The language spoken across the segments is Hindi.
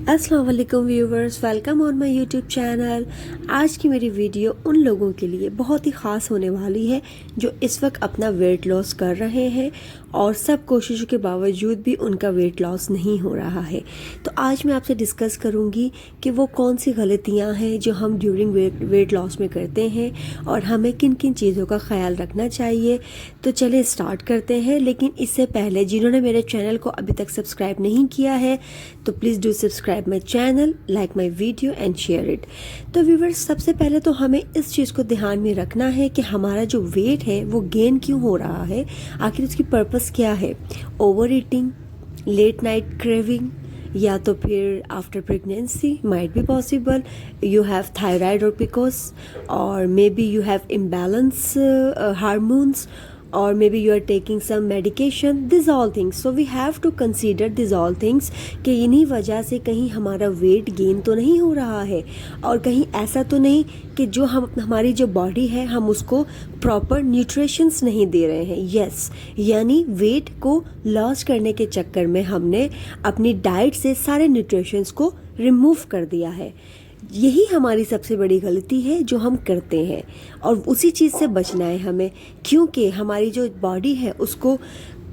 अस्सलाम वालेकुम viewers, welcome on my YouTube channel. आज की मेरी वीडियो उन लोगों के लिए बहुत ही ख़ास होने वाली है जो इस वक्त अपना वेट लॉस कर रहे हैं और सब कोशिशों के बावजूद भी उनका वेट लॉस नहीं हो रहा है। तो आज मैं आपसे डिस्कस करूंगी कि वो कौन सी गलतियां हैं जो हम ड्यूरिंग वेट लॉस में करते हैं और हमें किन किन चीज़ों का ख्याल रखना चाहिए। तो चलिए स्टार्ट करते हैं, लेकिन इससे पहले जिन्होंने मेरे चैनल को अभी तक सब्सक्राइब नहीं किया है तो please do subscribe my channel, like my video and share it. तो व्यूवर्स, सबसे पहले तो हमें इस चीज़ को ध्यान में रखना है कि हमारा जो वेट है वो गेन क्यों हो रहा है, आखिर उसकी पर्पस क्या है। Over eating, late night craving, या तो फिर after pregnancy might be possible, you have thyroid और पिकोस, और maybe you have imbalance hormones, or maybe you are taking some medication. These all things, so we have to consider these all things कि इन्हीं वजह से कहीं हमारा वेट गेन तो नहीं हो रहा है और कहीं ऐसा तो नहीं कि जो हमारी जो बॉडी है हम उसको प्रॉपर न्यूट्रिशंस नहीं दे रहे हैं। यस, यानी वेट को लॉस करने के चक्कर में हमने अपनी डाइट से सारे न्यूट्रिशंस को रिमूव कर दिया है। यही हमारी सबसे बड़ी गलती है जो हम करते हैं और उसी चीज़ से बचना है हमें, क्योंकि हमारी जो बॉडी है उसको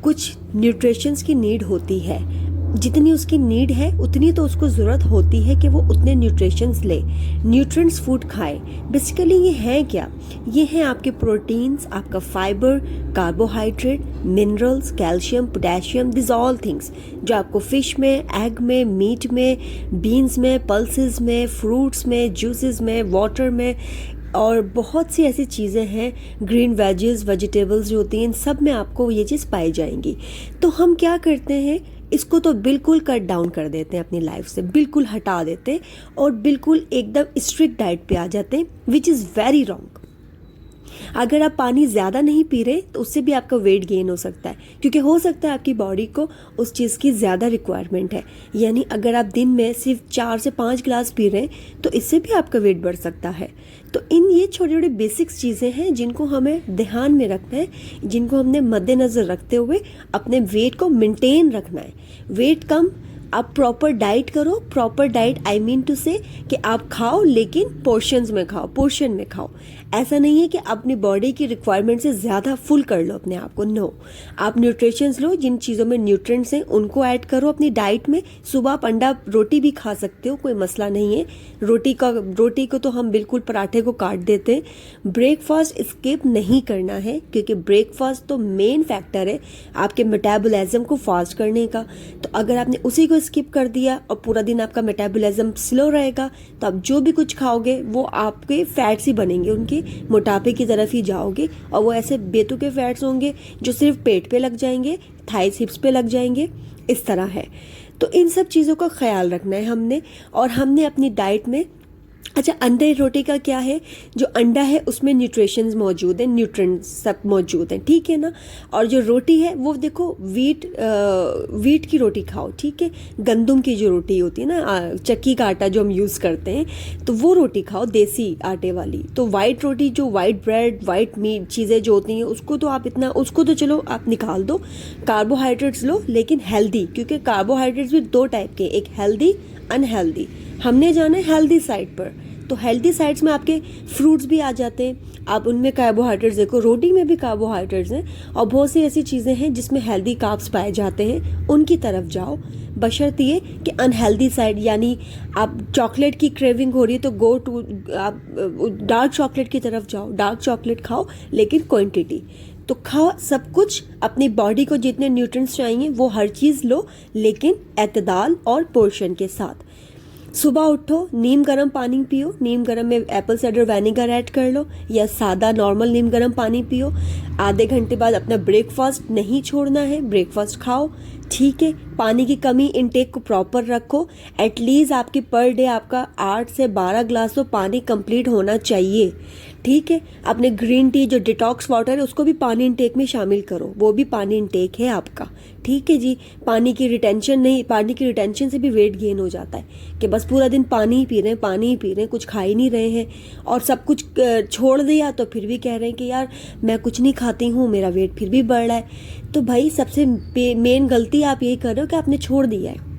कुछ न्यूट्रिशंस की नीड होती है। जितनी उसकी नीड है उतनी तो उसको ज़रूरत होती है कि वो उतने न्यूट्रिशंस ले, न्यूट्रिएंट्स फूड खाए। बेसिकली ये है क्या? ये हैं आपके प्रोटीन्स, आपका fibre, carbohydrate, minerals, calcium, potassium, this all things जो आपको फिश में, एग में, मीट में, बीन्स में, पल्सेस में, फ्रूट्स में, जूसेस में, वाटर में, और बहुत सी ऐसी चीज़ें हैं, ग्रीन वेजेस, वेजिटेबल्स जो होती हैं, इन सब में आपको ये चीज़ पाई जाएंगी। तो हम क्या करते हैं, इसको तो बिल्कुल कट डाउन कर देते हैं अपनी लाइफ से, बिल्कुल हटा देते हैं और बिल्कुल एकदम स्ट्रिक्ट डाइट पे आ जाते हैं, विच इज़ वेरी रॉन्ग। अगर आप पानी ज़्यादा नहीं पी रहे तो उससे भी आपका वेट गेन हो सकता है, क्योंकि हो सकता है आपकी बॉडी को उस चीज़ की ज़्यादा रिक्वायरमेंट है। यानी अगर आप दिन में सिर्फ 4 से 5 गिलास पी रहे हैं तो इससे भी आपका वेट बढ़ सकता है। तो इन ये छोटी छोटी बेसिक्स चीज़ें हैं जिनको हमें ध्यान में रखना है, जिनको हमने मद्देनज़र रखते हुए अपने वेट को मेंटेन रखना है। वेट कम, आप प्रॉपर डाइट करो। Proper diet I mean to say कि आप खाओ लेकिन पोर्शंस में खाओ, पोर्शन में खाओ। ऐसा नहीं है कि अपनी बॉडी की रिक्वायरमेंट से ज़्यादा फुल कर लो अपने आप को। नो, आप न्यूट्रिशंस लो, जिन चीज़ों में न्यूट्रिएंट्स हैं उनको ऐड करो अपनी डाइट में। सुबह आप अंडा रोटी भी खा सकते हो, कोई मसला नहीं है। रोटी को तो हम बिल्कुल पराठे को काट देते हैं। ब्रेकफास्ट स्किप नहीं करना है, क्योंकि ब्रेकफास्ट तो मेन फैक्टर है आपके मेटाबॉलिज्म को फास्ट करने का। तो अगर आपने उसी को स्किप कर दिया और पूरा दिन आपका मेटाबॉलिज्म स्लो रहेगा तो आप जो भी कुछ खाओगे वो आपके फैट्स ही बनेंगे, उनके मोटापे की तरफ ही जाओगे, और वो ऐसे बेतुके फैट्स होंगे जो सिर्फ पेट पे लग जाएंगे, थाइस हिप्स पे लग जाएंगे, इस तरह है। तो इन सब चीज़ों का ख्याल रखना है हमने, और हमने अपनी डाइट में, अच्छा, अंडे रोटी का क्या है, जो अंडा है उसमें न्यूट्रिशंस मौजूद हैं, न्यूट्रिएंट्स सब मौजूद हैं, ठीक है ना। और जो रोटी है वो देखो वीट की रोटी खाओ, ठीक है। गंदम की जो रोटी होती है ना, चक्की का आटा जो हम यूज़ करते हैं, तो वो रोटी खाओ, देसी आटे वाली। तो वाइट रोटी, जो वाइट ब्रेड, वाइट मीट चीज़ें जो होती हैं, उसको तो आप इतना, उसको तो चलो आप निकाल दो। कार्बोहाइड्रेट्स लो लेकिन हेल्दी, क्योंकि कार्बोहाइड्रेट्स भी 2 टाइप के, एक हेल्दी, अनहेल्दी। हमने जाना है हेल्दी साइड पर, तो हेल्दी साइड्स में आपके फ्रूट्स भी आ जाते हैं, आप उनमें कार्बोहाइड्रेट्स देखो, रोटी में भी कार्बोहाइड्रेट्स हैं, और बहुत सी ऐसी चीज़ें हैं जिसमें हेल्दी कार्ब्स पाए जाते हैं, उनकी तरफ जाओ। बशर्ते ये कि अनहेल्दी साइड, यानी आप चॉकलेट की क्रेविंग हो रही है तो गो टू आप डार्क चॉकलेट की तरफ जाओ, डार्क चॉकलेट खाओ लेकिन क्वांटिटी तो खाओ। सब कुछ अपनी बॉडी को जितने न्यूट्रिएंट्स चाहिए वो हर चीज़ लो, लेकिन एतदाल और पोर्शन के साथ। सुबह उठो, नीम गर्म पानी पियो, नीम गर्म में एप्पल साइडर विनेगर ऐड कर लो, या सादा नॉर्मल नीम गर्म पानी पियो। आधे घंटे बाद अपना ब्रेकफास्ट नहीं छोड़ना है, ब्रेकफास्ट खाओ, ठीक है। पानी की कमी इनटेक को प्रॉपर रखो, एटलीस्ट आपकी पर डे आपका 8 से 12 ग्लास तो पानी कंप्लीट होना चाहिए, ठीक है। अपने ग्रीन टी जो डिटॉक्स वाटर है उसको भी पानी इनटेक में शामिल करो, वो भी पानी इनटेक है आपका, ठीक है जी। पानी की रिटेंशन नहीं, पानी की रिटेंशन से भी वेट गेन हो जाता है कि बस पूरा दिन पानी ही पी रहे हैं, पानी ही पी रहे हैं, कुछ खा ही नहीं रहे हैं, और सब कुछ छोड़ दिया तो फिर भी कह रहे हैं कि यार मैं कुछ नहीं खाती हूँ, मेरा वेट फिर भी बढ़ रहा है। तो भाई सबसे मेन गलती आप यही कर रहे हो कि आपने छोड़ दिया है।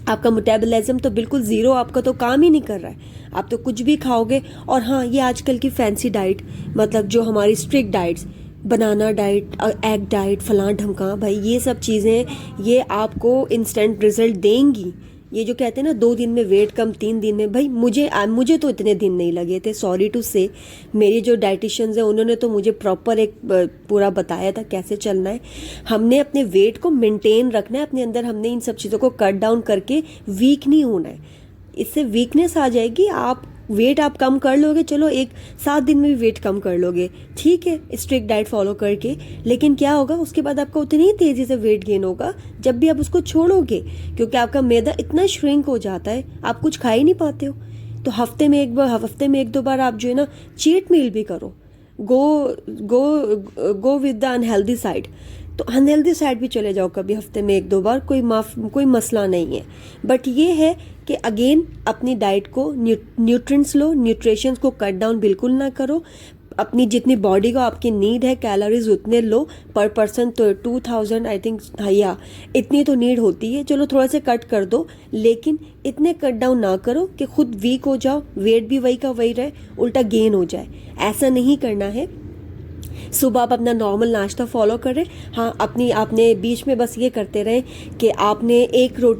आपका मेटाबॉलिज्म तो बिल्कुल ज़ीरो, आपका तो काम ही नहीं कर रहा है, आप तो कुछ भी खाओगे। और हाँ, ये आजकल की फैंसी डाइट, मतलब जो हमारी स्ट्रिक्ट डाइट्स, बनाना डाइट, एग डाइट, फलां ढमका, भाई ये सब चीज़ें ये आपको इंस्टेंट रिजल्ट देंगी। ये जो कहते हैं ना 2 दिन में वेट कम, 3 दिन में, भाई मुझे तो इतने दिन नहीं लगे थे, सॉरी टू से। मेरी जो डाइटिशियंस हैं उन्होंने तो मुझे प्रॉपर एक पूरा बताया था कैसे चलना है। हमने अपने वेट को मेंटेन रखना है अपने अंदर, हमने इन सब चीज़ों को कट डाउन करके वीक नहीं होना है। इससे वीकनेस आ जाएगी, आप वेट आप कम कर लोगे, चलो 7 दिन में भी वेट कम कर लोगे, ठीक है, स्ट्रिक्ट डाइट फॉलो करके। लेकिन क्या होगा उसके बाद, आपका उतनी ही तेज़ी से वेट गेन होगा जब भी आप उसको छोड़ोगे, क्योंकि आपका मैदा इतना श्रिंक हो जाता है, आप कुछ खा ही नहीं पाते हो। तो हफ्ते में 1-2 बार आप जो है ना चीट मील भी करो, go with the unhealthy side. तो अनहेल्दी साइड भी चले जाओ कभी हफ्ते में 1-2 बार, कोई मसला नहीं है। बट ये है कि अगेन अपनी डाइट को न्यूट्रिएंट्स लो, न्यूट्रिशंस को कट डाउन बिल्कुल ना करो। अपनी जितनी बॉडी को आपकी नीड है कैलोरीज उतने लो पर पर्सन, तो 2000 आई थिंक, या इतनी तो नीड होती है, चलो थोड़ा सा कट कर दो, लेकिन इतने कट डाउन ना करो कि खुद वीक हो जाओ, वेट भी वही का वही रहे, उल्टा गेन हो जाए। ऐसा नहीं करना है। सुबह आप अपना नॉर्मल नाश्ता फॉलो करें। हाँ, आपने बीच में बस ये करते रहें कि आपने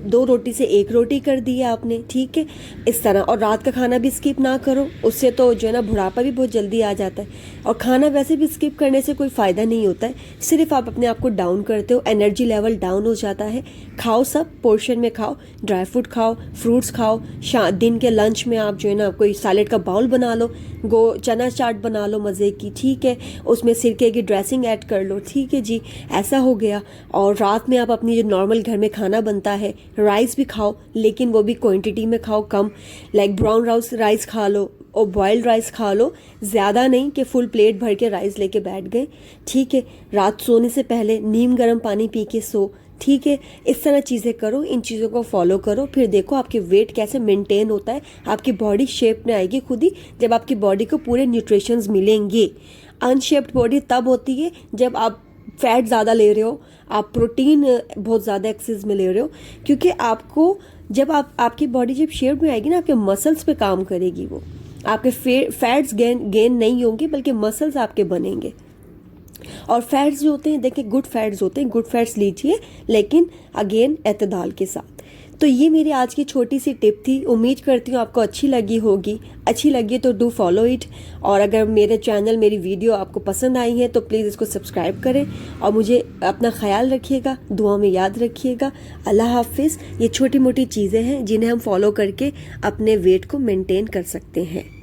2 रोटी से 1 रोटी कर दी है आपने, ठीक है, इस तरह। और रात का खाना भी स्किप ना करो, उससे तो जो है ना बुढ़ापा भी बहुत जल्दी आ जाता है। और खाना वैसे भी स्किप करने से कोई फ़ायदा नहीं होता है, सिर्फ आप अपने आप को डाउन करते हो, एनर्जी लेवल डाउन हो जाता है। खाओ, सब पोर्शन में खाओ, ड्राई फ्रूट खाओ, फ्रूट्स खाओ। दिन के लंच में आप जो है ना कोई सैलेड का बाउल बना लो, चना चाट बना लो मज़े की, ठीक है, उसमें सिरके की ड्रेसिंग ऐड कर लो, ठीक है जी, ऐसा हो गया। और रात में आप अपनी जो नॉर्मल घर में खाना बनता है, राइस भी खाओ, लेकिन वो भी क्वांटिटी में खाओ, कम, लाइक ब्राउन राइस खा लो और बॉइल्ड राइस खा लो, ज़्यादा नहीं कि फुल प्लेट भर के राइस लेके बैठ गए, ठीक है। रात सोने से पहले नीम गर्म पानी पी के सो, ठीक है। इस तरह चीज़ें करो, इन चीज़ों को फॉलो करो, फिर देखो आपके वेट कैसे मेंटेन होता है। आपकी बॉडी शेप में आएगी खुद ही, जब आपकी बॉडी को पूरे न्यूट्रिशंस मिलेंगे। अनशेप्ड बॉडी तब होती है जब आप फैट ज़्यादा ले रहे हो, आप प्रोटीन बहुत ज़्यादा एक्सेस में ले रहे हो, क्योंकि आपको जब आपकी बॉडी जब शेप में आएगी ना, आपके मसल्स पे काम करेगी वो, आपके फैट्स गेन नहीं होंगे, बल्कि मसल्स आपके बनेंगे। और फैट्स जो होते हैं, देखिए गुड फैट्स होते हैं, गुड फैट्स लीजिए, लेकिन अगेन एतदाल के साथ। तो ये मेरी आज की छोटी सी टिप थी, उम्मीद करती हूँ आपको अच्छी लगी होगी। अच्छी लगी तो डू फॉलो इट। और अगर मेरे चैनल, मेरी वीडियो आपको पसंद आई है तो प्लीज़ इसको सब्सक्राइब करें, और मुझे अपना ख्याल रखिएगा, दुआ में याद रखिएगा। अल्लाह हाफिज़। ये छोटी मोटी चीज़ें हैं जिन्हें हम फॉलो करके अपने वेट को मेंटेन कर सकते हैं।